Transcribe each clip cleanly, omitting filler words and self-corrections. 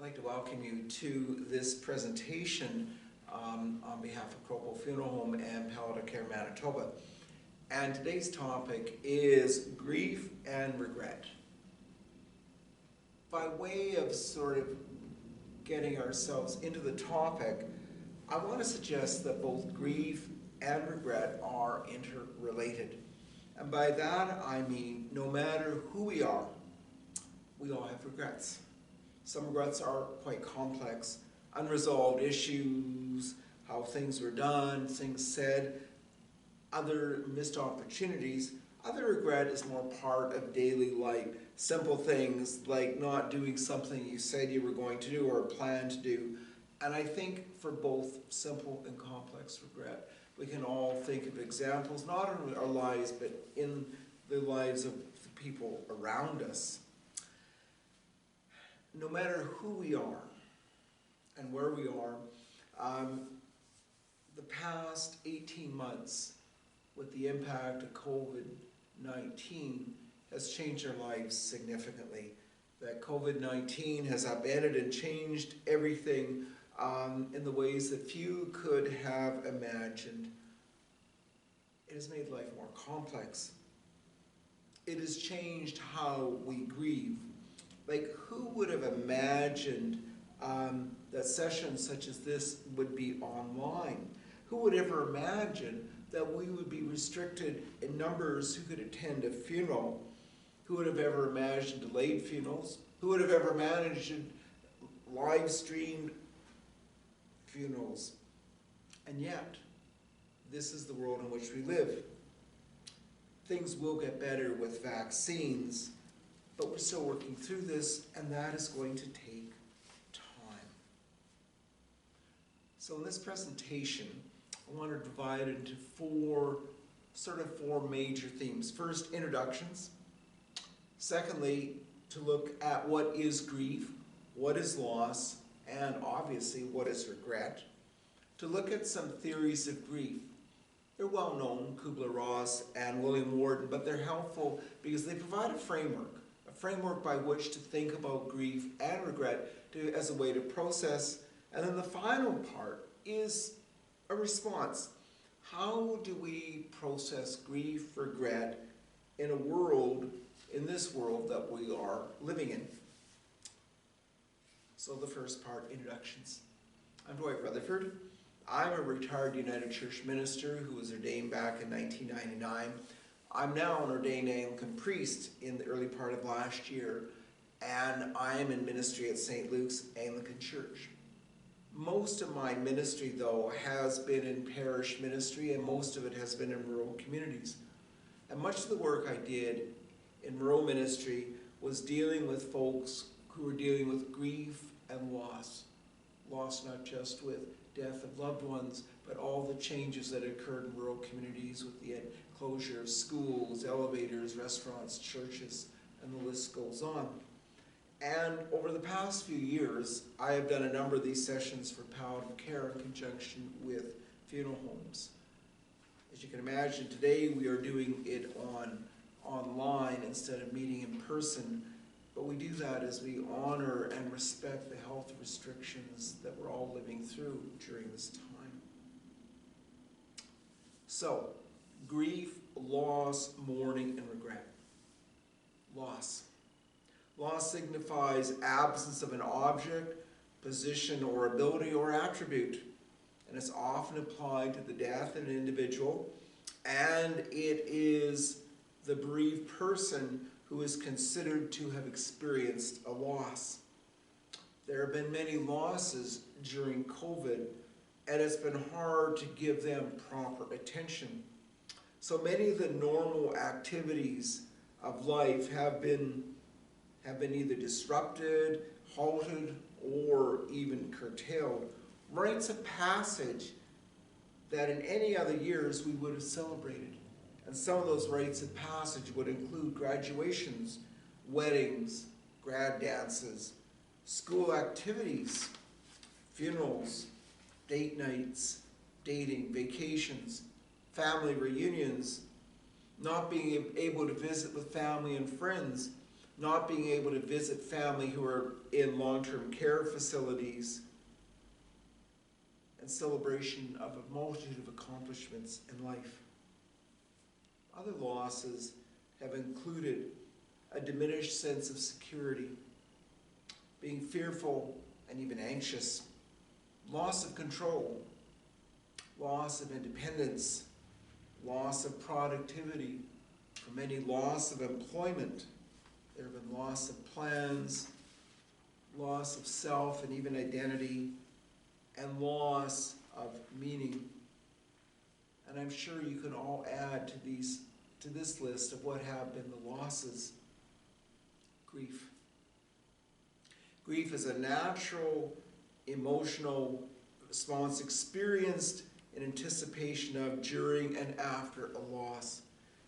like to welcome you to this presentation on behalf of Cropo Funeral Home and Palliative Manitoba. And today's topic is grief and regret. By way of sort of getting ourselves into the topic, I want to suggest that both grief and regret are interrelated. And by that I mean no matter who we are, we all have regrets. Some regrets are quite complex, unresolved issues, how things were done, things said, other missed opportunities. Other regret is more part of daily life. Simple things like not doing something you said you were going to do or planned to do. And I think for both simple and complex regret, we can all think of examples, not in our lives, but in the lives of the people around us. No matter who we are and where we are, the past 18 months with the impact of COVID-19 has changed our lives significantly. That COVID-19 has upended and changed everything in the ways that few could have imagined. It has made life more complex. It has changed how we grieve. Like, who would have imagined that sessions such as this would be online? Who would ever imagine that we would be restricted in numbers who could attend a funeral? Who would have ever imagined delayed funerals? Who would have ever imagined live-streamed funerals? And yet, this is the world in which we live. Things will get better with vaccines, but we're still working through this, and that is going to take time. So in this presentation, I want to divide it into four major themes. First, introductions. Secondly, to look at what is grief, what is loss, and obviously what is regret. To look at some theories of grief. They're well known, Kubler-Ross and William Wharton, but they're helpful because they provide a framework by which to think about grief and regret as a way to process. And then the final part is a response. How do we process grief, regret in this world that we are living in? So the first part, introductions. I'm Dwight Rutherford. I'm a retired United Church minister who was ordained back in 1999. I'm now an ordained Anglican priest in the early part of last year, and I am in ministry at St. Luke's Anglican Church. Most of my ministry, though, has been in parish ministry, and most of it has been in rural communities. And much of the work I did in rural ministry was dealing with folks who were dealing with grief and loss. Loss not just with death of loved ones, but all the changes that occurred in rural communities with the closure of schools, elevators, restaurants, churches, and the list goes on. And over the past few years, I have done a number of these sessions for palliative care in conjunction with funeral homes. As you can imagine, today we are doing it online instead of meeting in person, but we do that as we honor and respect the health restrictions that we're all living through during this time. So, grief, loss, mourning, and regret. Loss. Loss signifies absence of an object, position, or ability, or attribute, and it's often applied to the death of an individual, and it is the bereaved person who is considered to have experienced a loss. There have been many losses during COVID, and it's been hard to give them proper attention. So many of the normal activities of life have been either disrupted, halted, or even curtailed. Rites of passage that in any other years we would have celebrated. And some of those rites of passage would include graduations, weddings, grad dances, school activities, funerals, date nights, dating, vacations, family reunions, not being able to visit with family and friends, not being able to visit family who are in long-term care facilities, and celebration of a multitude of accomplishments in life. Other losses have included a diminished sense of security, being fearful and even anxious, loss of control, loss of independence, loss of productivity, for many loss of employment. There have been loss of plans, loss of self and even identity, and loss of meaning. And I'm sure you can all add to this list of what have been the losses. Grief. Grief is a natural emotional response experienced in anticipation of, during, and after a loss.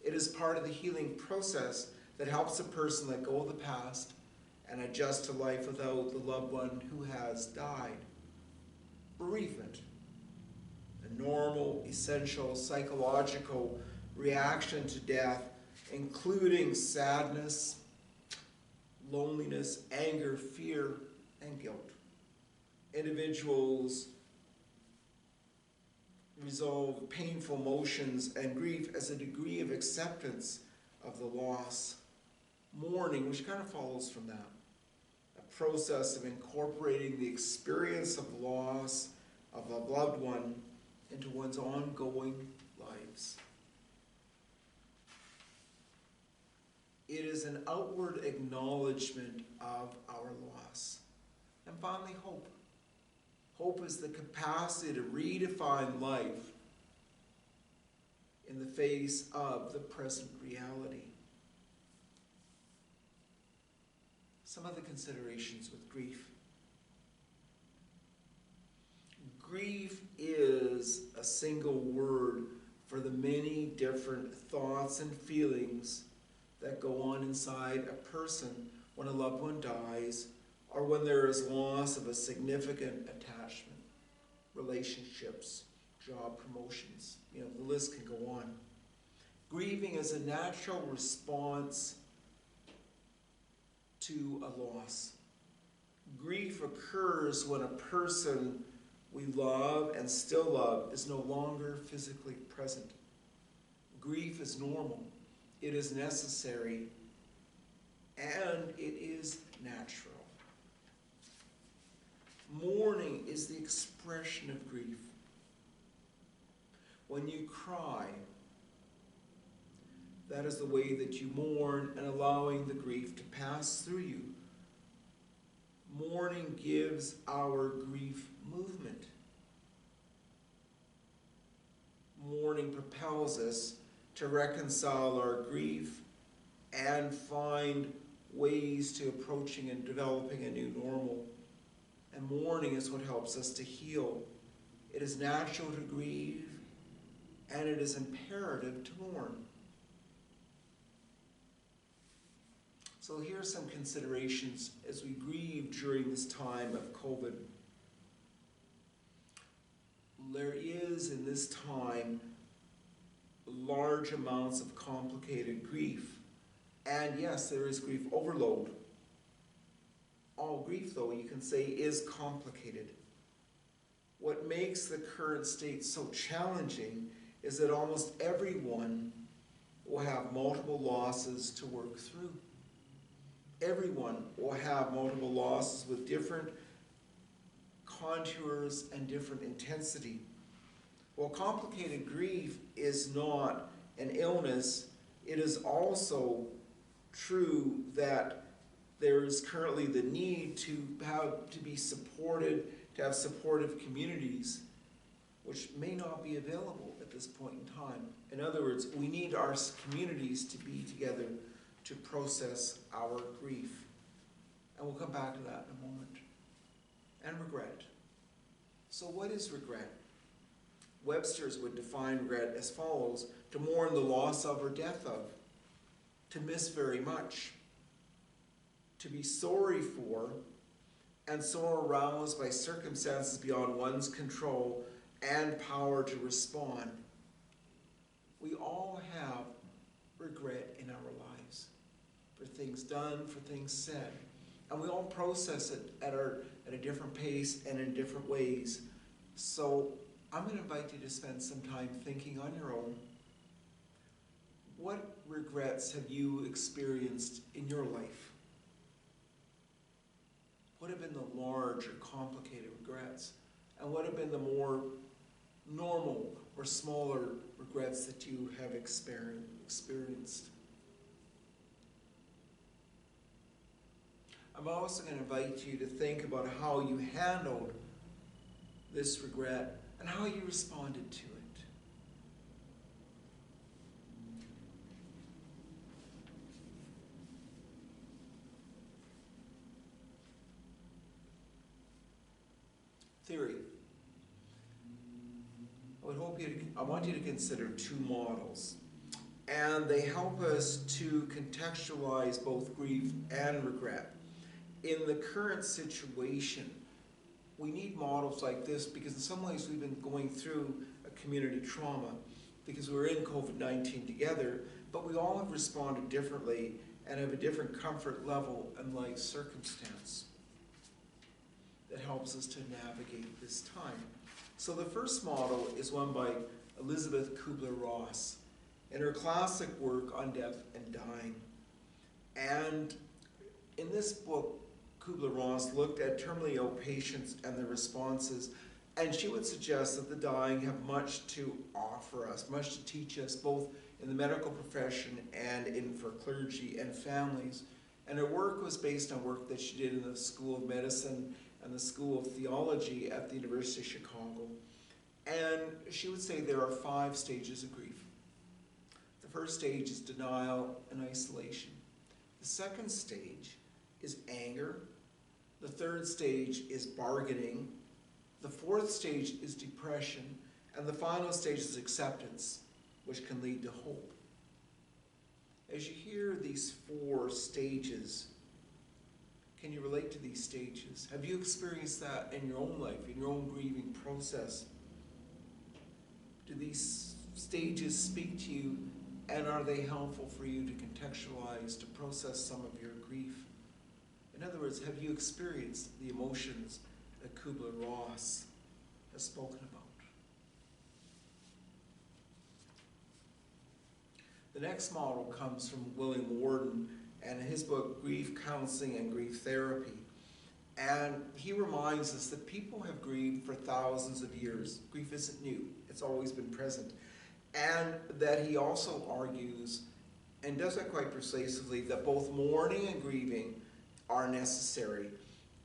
It is part of the healing process that helps a person let go of the past and adjust to life without the loved one who has died. Bereavement. A normal, essential, psychological reaction to death, including sadness, loneliness, anger, fear, and guilt. Individuals resolve painful emotions and grief as a degree of acceptance of the loss. Mourning, which kind of follows from that. A process of incorporating the experience of loss of a loved one into one's ongoing lives. It is an outward acknowledgement of our loss. And finally, hope. Hope is the capacity to redefine life in the face of the present reality. Some other considerations with grief. Grief is a single word for the many different thoughts and feelings that go on inside a person when a loved one dies, or when there is loss of a significant attachment, relationships, job promotions. The list can go on. Grieving is a natural response to a loss. Grief occurs when a person we love and still love is no longer physically present. Grief is normal. It is necessary, and it is natural. Mourning is the expression of grief. When you cry, that is the way that you mourn and allowing the grief to pass through you. Mourning gives our grief movement. Mourning propels us to reconcile our grief and find ways to approaching and developing a new normal. And mourning is what helps us to heal. It is natural to grieve, and it is imperative to mourn. So here are some considerations as we grieve during this time of COVID. There is, in this time, large amounts of complicated grief. And yes, there is grief overload. All grief, though, you can say, is complicated. What makes the current state so challenging is that almost everyone will have multiple losses to work through. Everyone will have multiple losses with different contours and different intensity. While complicated grief is not an illness, it is also true that there is currently the need to be supported, to have supportive communities, which may not be available at this point in time. In other words, we need our communities to be together to process our grief. And we'll come back to that in a moment. And regret. So what is regret? Webster's would define regret as follows: to mourn the loss of or death of, to miss very much, to be sorry for, and so aroused by circumstances beyond one's control and power to respond. We all have regret in our lives for things done, for things said. And we all process it at a different pace and in different ways. So I'm going to invite you to spend some time thinking on your own. What regrets have you experienced in your life? What have been the large or complicated regrets? And what have been the more normal or smaller regrets that you have experienced? I'm also going to invite you to think about how you handled this regret and how you responded to it. Theory. I want you to consider two models, and they help us to contextualize both grief and regret. In the current situation, we need models like this because in some ways we've been going through a community trauma because we're in COVID-19 together, but we all have responded differently and have a different comfort level and life circumstance that helps us to navigate this time. So the first model is one by Elizabeth Kubler-Ross in her classic work on death and dying. And in this book, Kubler-Ross looked at terminally ill patients and their responses, and she would suggest that the dying have much to offer us, much to teach us, both in the medical profession and for clergy and families. And her work was based on work that she did in the School of Medicine and the School of Theology at the University of Chicago. And she would say there are 5 stages of grief. The first stage is denial and isolation. The second stage is anger. The third stage is bargaining. The fourth stage is depression. And the final stage is acceptance, which can lead to hope. As you hear these 4 stages, can you relate to these stages? Have you experienced that in your own life, in your own grieving process? Do these stages speak to you, and are they helpful for you to contextualize, to process some of your grief? In other words, have you experienced the emotions that Kubler-Ross has spoken about? The next model comes from William Worden and his book, Grief Counseling and Grief Therapy. And he reminds us that people have grieved for thousands of years. Grief isn't new, it's always been present. And that he also argues, and does that quite persuasively, that both mourning and grieving are necessary.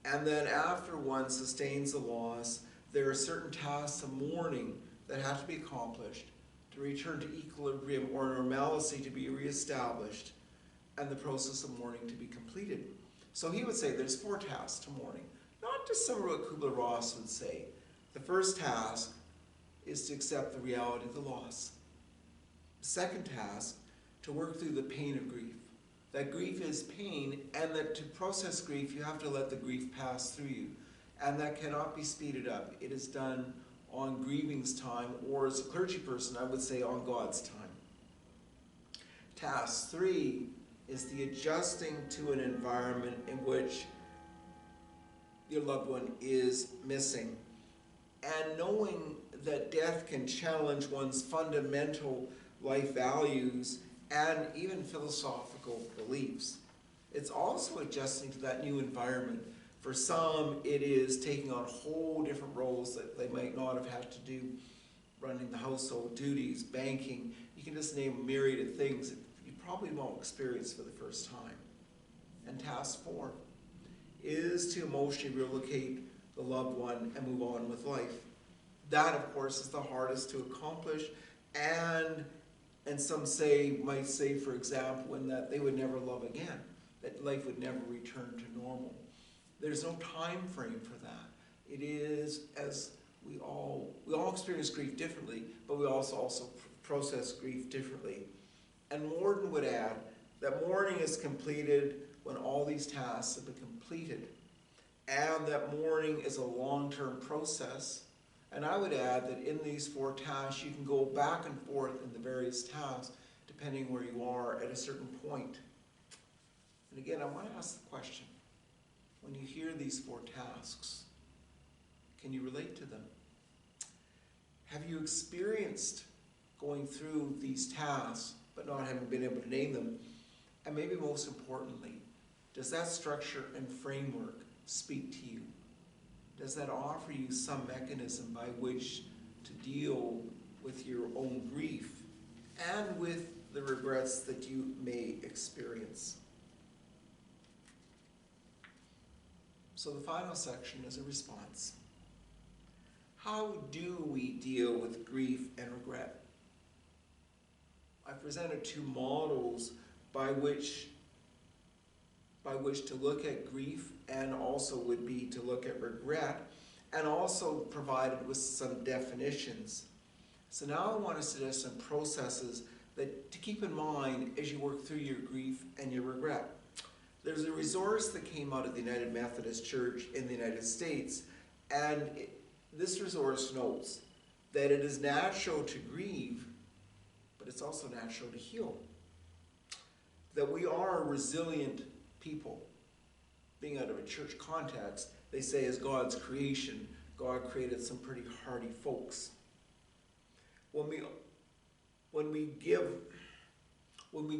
And then after one sustains a loss, there are certain tasks of mourning that have to be accomplished to return to equilibrium or normalcy to be reestablished, and the process of mourning to be completed. So he would say there's 4 tasks to mourning, not dissimilar to what Kubler-Ross would say. The first task is to accept the reality of the loss. The second task, to work through the pain of grief. That grief is pain, and that to process grief, you have to let the grief pass through you. And that cannot be speeded up. It is done on grieving's time, or as a clergy person, I would say on God's time. Task 3 is the adjusting to an environment in which your loved one is missing. And knowing that death can challenge one's fundamental life values and even philosophical beliefs. It's also adjusting to that new environment. For some, it is taking on whole different roles that they might not have had to do, running the household duties, banking. You can just name a myriad of things that you probably won't experience for the first time. And task 4 is to emotionally relocate the loved one and move on with life. That, of course, is the hardest to accomplish, and some might say, for example, in that they would never love again, that life would never return to normal. There's no time frame for that. It is, as we all experience grief differently, but we also process grief differently. And Worden would add that mourning is completed when all these tasks have been completed, and that mourning is a long-term process. And I would add that in these 4 tasks, you can go back and forth in the various tasks depending where you are at a certain point. And again, I want to ask the question, when you hear these 4 tasks, can you relate to them? Have you experienced going through these tasks, but not having been able to name them? And maybe most importantly, does that structure and framework speak to you? Does that offer you some mechanism by which to deal with your own grief and with the regrets that you may experience? So the final section is a response. How do we deal with grief and regret? I presented 2 models by which to look at grief, and also would be to look at regret, and also provided with some definitions. So now I want to suggest some processes that to keep in mind as you work through your grief and your regret. There's a resource that came out of the United Methodist Church in the United States, and this resource notes that it is natural to grieve, but it's also natural to heal. That we are a resilient people. Being out of a church context, they say as God's creation, God created some pretty hardy folks. When we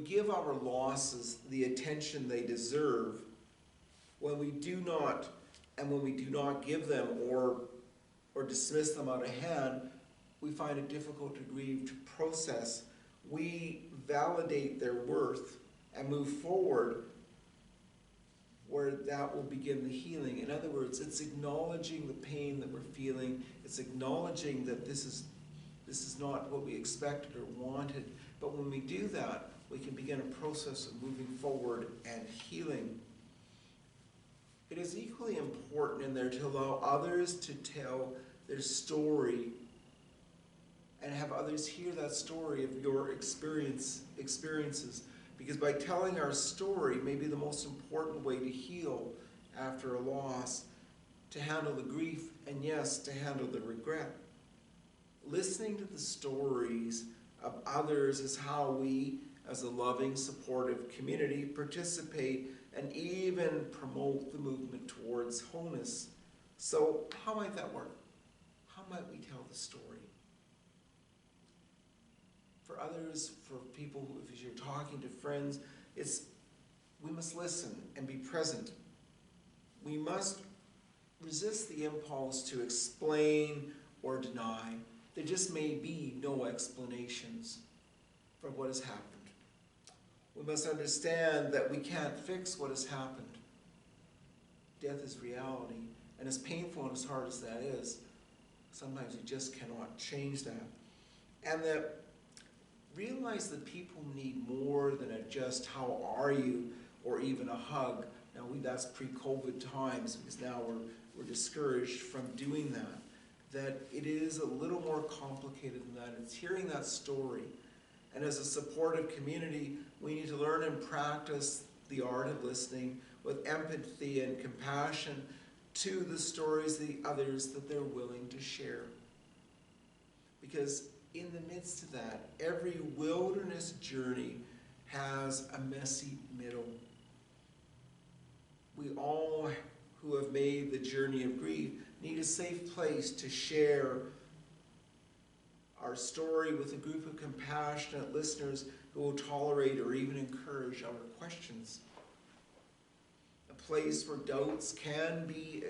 give our losses the attention they deserve, when we do not give them or dismiss them out of hand, we find it difficult to grieve, to process. We validate their worth and move forward where that will begin the healing. In other words, it's acknowledging the pain that we're feeling. It's acknowledging that this is not what we expected or wanted. But when we do that, we can begin a process of moving forward and healing. It is equally important in there to allow others to tell their story and have others hear that story of your experiences. Because by telling our story may be the most important way to heal after a loss, to handle the grief, and yes, to handle the regret. Listening to the stories of others is how we, as a loving, supportive community, participate and even promote the movement towards wholeness. So how might that work? How might we tell the story? For others, for people who, if you're talking to friends, we must listen and be present. We must resist the impulse to explain or deny. There just may be no explanations for what has happened. We must understand that we can't fix what has happened. Death is reality, and as painful and as hard as that is, sometimes you just cannot change that. And that realize that people need more than a just how are you or even a hug. Now that's pre-COVID times, because now we're discouraged from doing that. That it is a little more complicated than that. It's hearing that story. And as a supportive community, we need to learn and practice the art of listening with empathy and compassion to the stories of the others that they're willing to share. Because in the midst of that, every wilderness journey has a messy middle. We all who have made the journey of grief need a safe place to share our story with a group of compassionate listeners who will tolerate or even encourage our questions. A place where doubts can be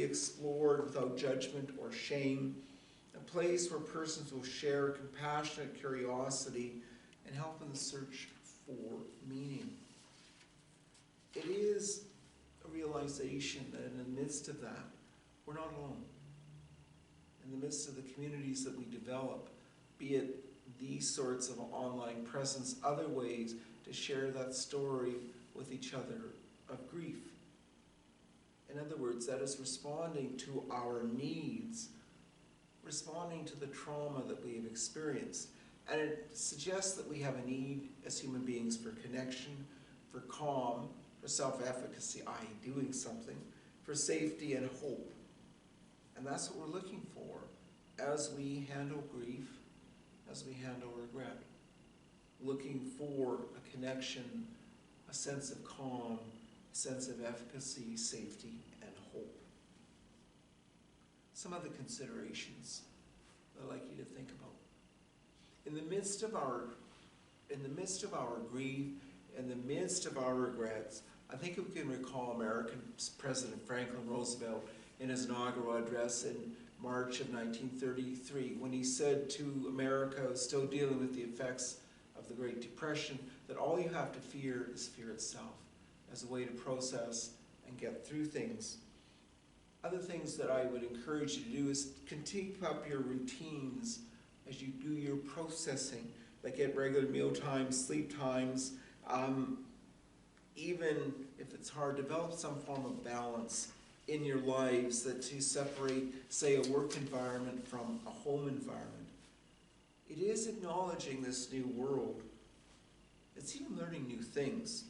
explored without judgment or shame. A place where persons will share compassionate curiosity and help in the search for meaning. It is a realization that in the midst of that, we're not alone. In the midst of the communities that we develop, be it these sorts of online presence, other ways to share that story with each other of grief. In other words, that is responding to our needs, responding to the trauma that we have experienced. And it suggests that we have a need as human beings for connection, for calm, for self-efficacy, i.e. doing something, for safety and hope. And that's what we're looking for as we handle grief, as we handle regret. Looking for a connection a sense of calm, a sense of efficacy, safety, and hope. Some other considerations I'd like you to think about. In the midst of our grief, in the midst of our regrets, I think we can recall American President Franklin Roosevelt in his inaugural address in March of 1933, when he said to America, still dealing with the effects of the Great Depression, that all you have to fear is fear itself, as a way to process and get through things. Other things that I would encourage you to do is keep up your routines as you do your processing, like get regular meal times, sleep times. Even if it's hard, develop some form of balance in your lives that to separate, say, a work environment from a home environment. It is acknowledging this new world. It's even learning new things,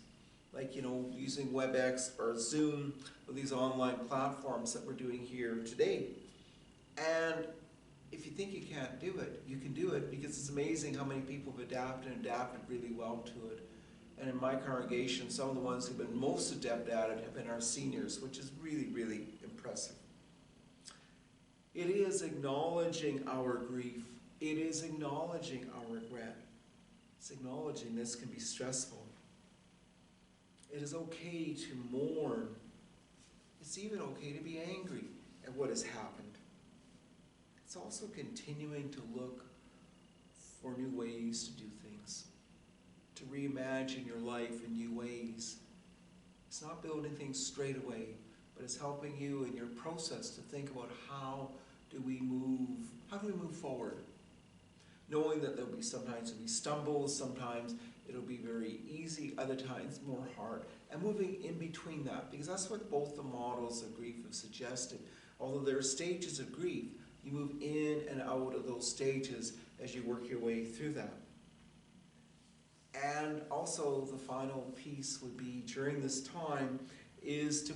like, using WebEx or Zoom or these online platforms that we're doing here today. And if you think you can't do it, you can do it, because it's amazing how many people have adapted really well to it. And in my congregation, some of the ones who've been most adept at it have been our seniors, which is really, really impressive. It is acknowledging our grief. It is acknowledging our regret. It's acknowledging this can be stressful. It is okay to mourn. It's even okay to be angry at what has happened. It's also continuing to look for new ways to do things, to reimagine your life in new ways. It's not building things straight away, but it's helping you in your process to think about how do we move forward. Knowing that sometimes there'll be stumbles, sometimes it'll be very easy, other times more hard, and moving in between that, because that's what both the models of grief have suggested. Although there are stages of grief, you move in and out of those stages as you work your way through that. And also the final piece would be, during this time, is to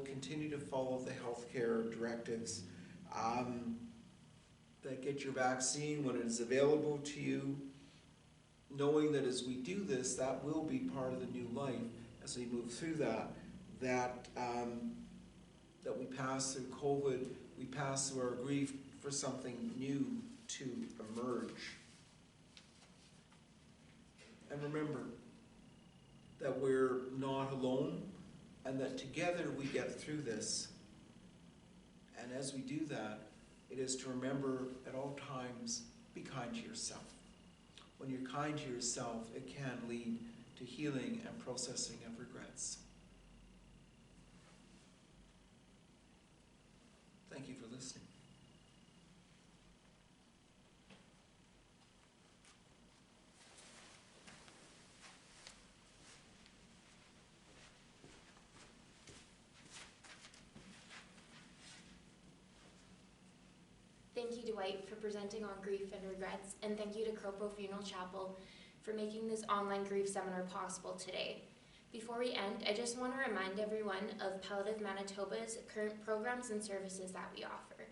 continue to follow the healthcare directives. That get your vaccine when it is available to you, knowing that as we do this, that will be part of the new life as we move through that we pass through COVID, we pass through our grief for something new to emerge. And remember that we're not alone, and that together we get through this. And as we do that, it is to remember at all times, be kind to yourself. When you're kind to yourself, it can lead to healing and processing of regrets. Thank you for listening. Thank you, Dwight, for presenting on grief and regrets, and thank you to Cropo Funeral Chapel for making this online grief seminar possible today. Before we end, I just want to remind everyone of Palliative Manitoba's current programs and services that we offer.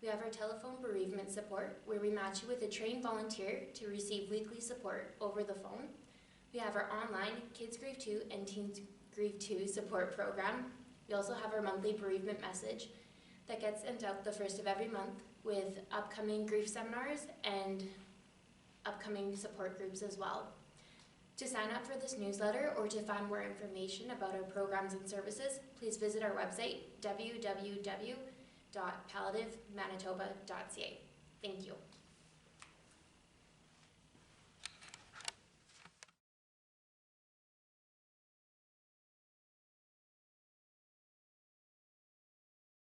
We have our telephone bereavement support, where we match you with a trained volunteer to receive weekly support over the phone. We have our online Kids Grief 2 and Teens Grief 2 support program. We also have our monthly bereavement message that gets sent out the first of every month, with upcoming grief seminars and upcoming support groups as well. To sign up for this newsletter or to find more information about our programs and services, please visit our website, www.palliativemanitoba.ca. Thank you.